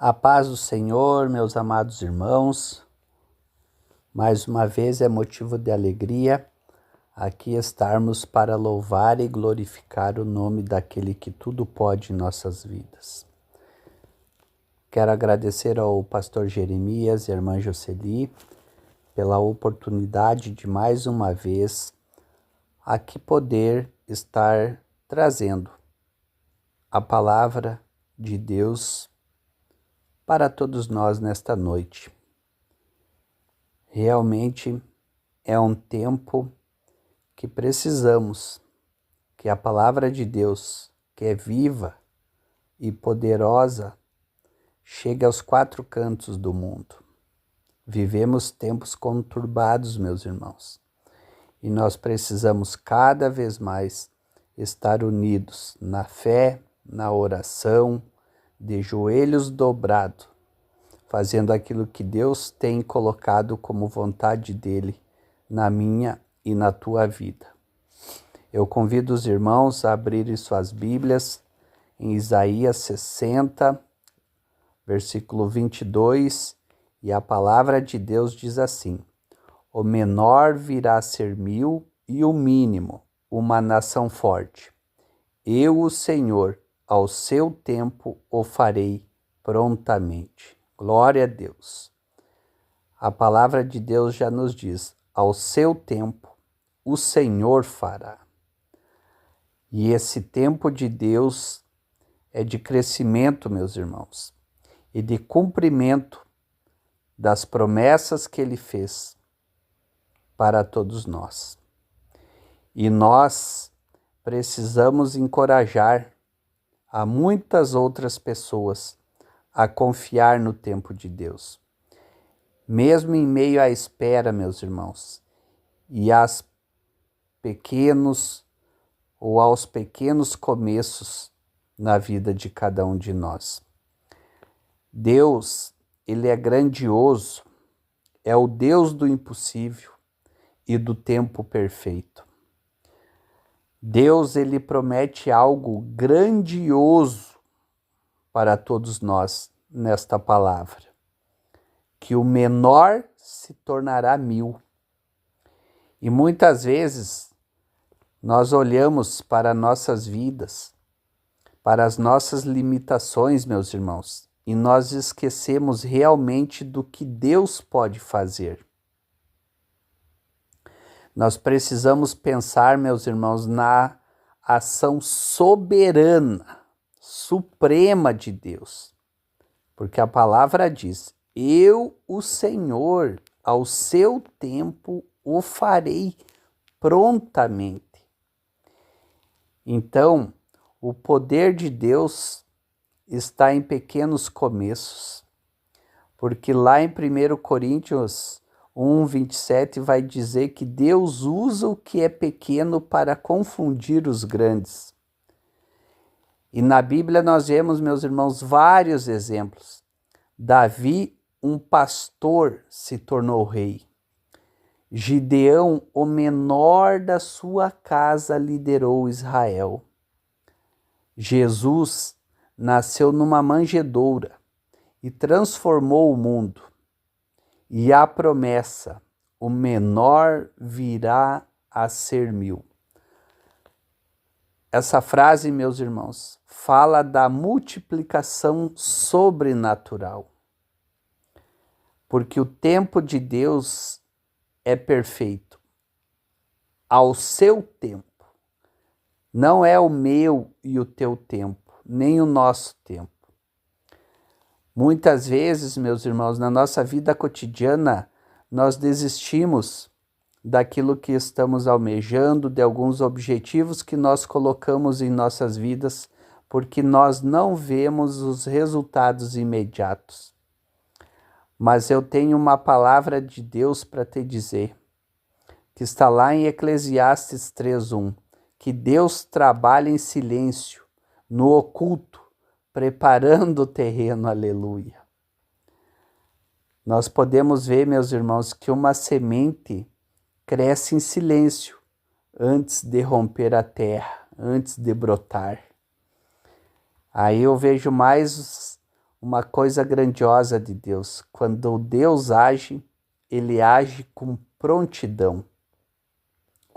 A paz do Senhor, meus amados irmãos, mais uma vez é motivo de alegria aqui estarmos para louvar e glorificar o nome daquele que tudo pode em nossas vidas. Quero agradecer ao pastor Jeremias e à irmã Jocely pela oportunidade de mais uma vez aqui poder estar trazendo a palavra de Deus para todos nós nesta noite. Realmente é um tempo que precisamos que a palavra de Deus, que é viva e poderosa, chegue aos quatro cantos do mundo. Vivemos tempos conturbados, meus irmãos, e nós precisamos cada vez mais estar unidos na fé, na oração, de joelhos dobrados, fazendo aquilo que Deus tem colocado como vontade dele na minha e na tua vida. Eu convido os irmãos a abrirem suas Bíblias em Isaías 60, versículo 22, e a palavra de Deus diz assim: o menor virá a ser 1000 e o mínimo uma nação forte. Eu, o Senhor, ao seu tempo o farei prontamente. Glória a Deus. A palavra de Deus já nos diz: ao seu tempo o Senhor fará. E esse tempo de Deus é de crescimento, meus irmãos, e de cumprimento das promessas que Ele fez para todos nós. E nós precisamos encorajar a muitas outras pessoas a confiar no tempo de Deus. Mesmo em meio à espera, meus irmãos, e aos pequenos começos na vida de cada um de nós. Deus, Ele é grandioso, é o Deus do impossível e do tempo perfeito. Deus, Ele promete algo grandioso para todos nós nesta palavra, que o menor se tornará 1000. E muitas vezes nós olhamos para nossas vidas, para as nossas limitações, meus irmãos, e nós esquecemos realmente do que Deus pode fazer. Nós precisamos pensar, meus irmãos, na ação soberana, suprema de Deus. Porque a palavra diz: eu, o Senhor, ao seu tempo o farei prontamente. Então, o poder de Deus está em pequenos começos. Porque lá em 1 Coríntios 1:27 vai dizer que Deus usa o que é pequeno para confundir os grandes. E na Bíblia nós vemos, meus irmãos, vários exemplos. Davi, um pastor, se tornou rei. Gideão, o menor da sua casa, liderou Israel. Jesus nasceu numa manjedoura e transformou o mundo. E a promessa: o menor virá a ser 1000. Essa frase, meus irmãos, fala da multiplicação sobrenatural. Porque o tempo de Deus é perfeito. Ao seu tempo. Não é o meu e o teu tempo, nem o nosso tempo. Muitas vezes, meus irmãos, na nossa vida cotidiana, nós desistimos daquilo que estamos almejando, de alguns objetivos que nós colocamos em nossas vidas, porque nós não vemos os resultados imediatos. Mas eu tenho uma palavra de Deus para te dizer, que está lá em Eclesiastes 3:1, que Deus trabalha em silêncio, no oculto, preparando o terreno, aleluia. Nós podemos ver, meus irmãos, que uma semente cresce em silêncio antes de romper a terra, antes de brotar. Aí eu vejo mais uma coisa grandiosa de Deus. Quando Deus age, Ele age com prontidão.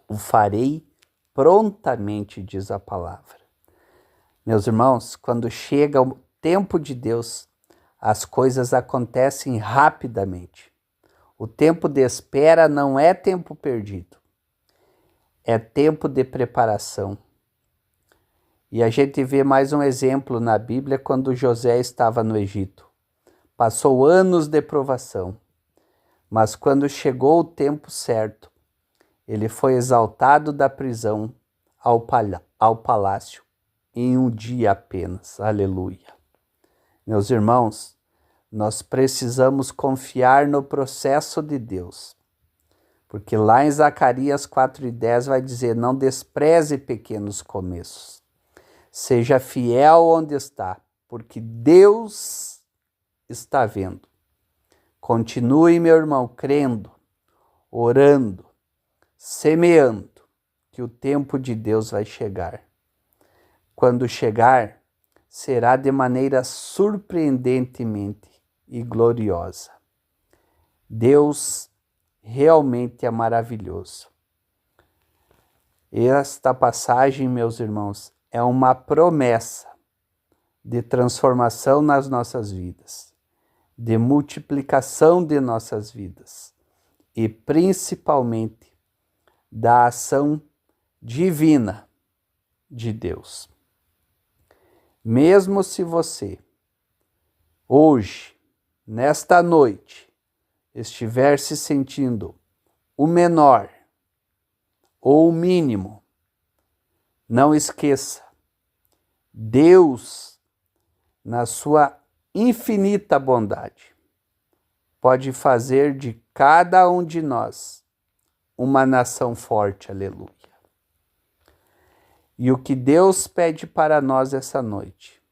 O farei prontamente, diz a palavra. Meus irmãos, quando chega o tempo de Deus, as coisas acontecem rapidamente. O tempo de espera não é tempo perdido, é tempo de preparação. E a gente vê mais um exemplo na Bíblia quando José estava no Egito. Passou anos de provação, mas quando chegou o tempo certo, ele foi exaltado da prisão ao palácio em um dia apenas. Aleluia. Meus irmãos, nós precisamos confiar no processo de Deus. Porque lá em Zacarias 4:10 vai dizer: não despreze pequenos começos. Seja fiel onde está, porque Deus está vendo. Continue, meu irmão, crendo, orando, semeando, que o tempo de Deus vai chegar. Quando chegar, será de maneira surpreendentemente e gloriosa. Deus realmente é maravilhoso. Esta passagem, meus irmãos, é uma promessa de transformação nas nossas vidas, de multiplicação de nossas vidas e principalmente da ação divina de Deus. Mesmo se você, hoje, nesta noite, estiver se sentindo o menor ou o mínimo, não esqueça, Deus, na sua infinita bondade, pode fazer de cada um de nós uma nação forte, aleluia. E o que Deus pede para nós essa noite?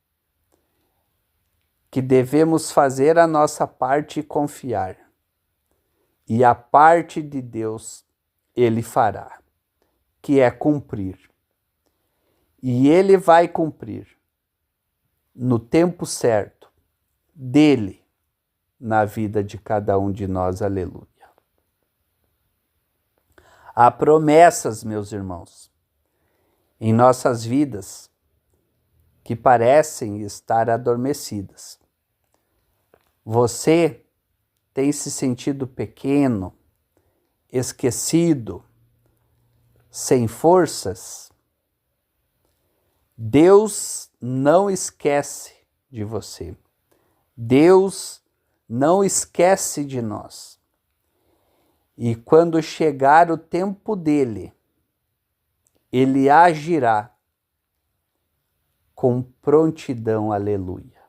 Que devemos fazer a nossa parte e confiar. E a parte de Deus Ele fará, que é cumprir. E Ele vai cumprir no tempo certo dele na vida de cada um de nós, aleluia. Há promessas, meus irmãos, em nossas vidas que parecem estar adormecidas. Você tem se sentido pequeno, esquecido, sem forças? Deus não esquece de você. Deus não esquece de nós. E quando chegar o tempo dele, ele agirá com prontidão, aleluia.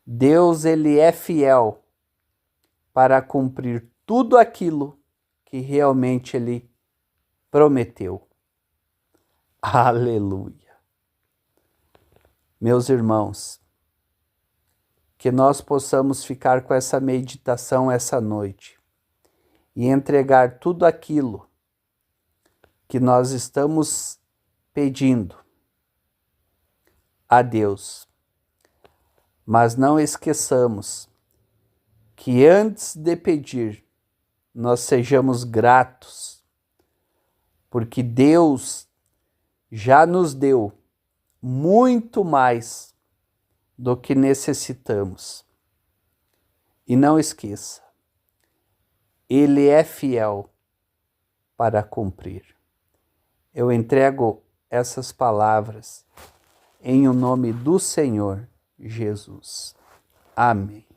Deus, ele é fiel para cumprir tudo aquilo que realmente ele prometeu. Aleluia. Meus irmãos, que nós possamos ficar com essa meditação essa noite e entregar tudo aquilo que nós estamos pedindo a Deus. Mas não esqueçamos que antes de pedir, nós sejamos gratos, porque Deus já nos deu muito mais do que necessitamos. E não esqueça, Ele é fiel para cumprir. Eu entrego essas palavras em o nome do Senhor Jesus. Amém.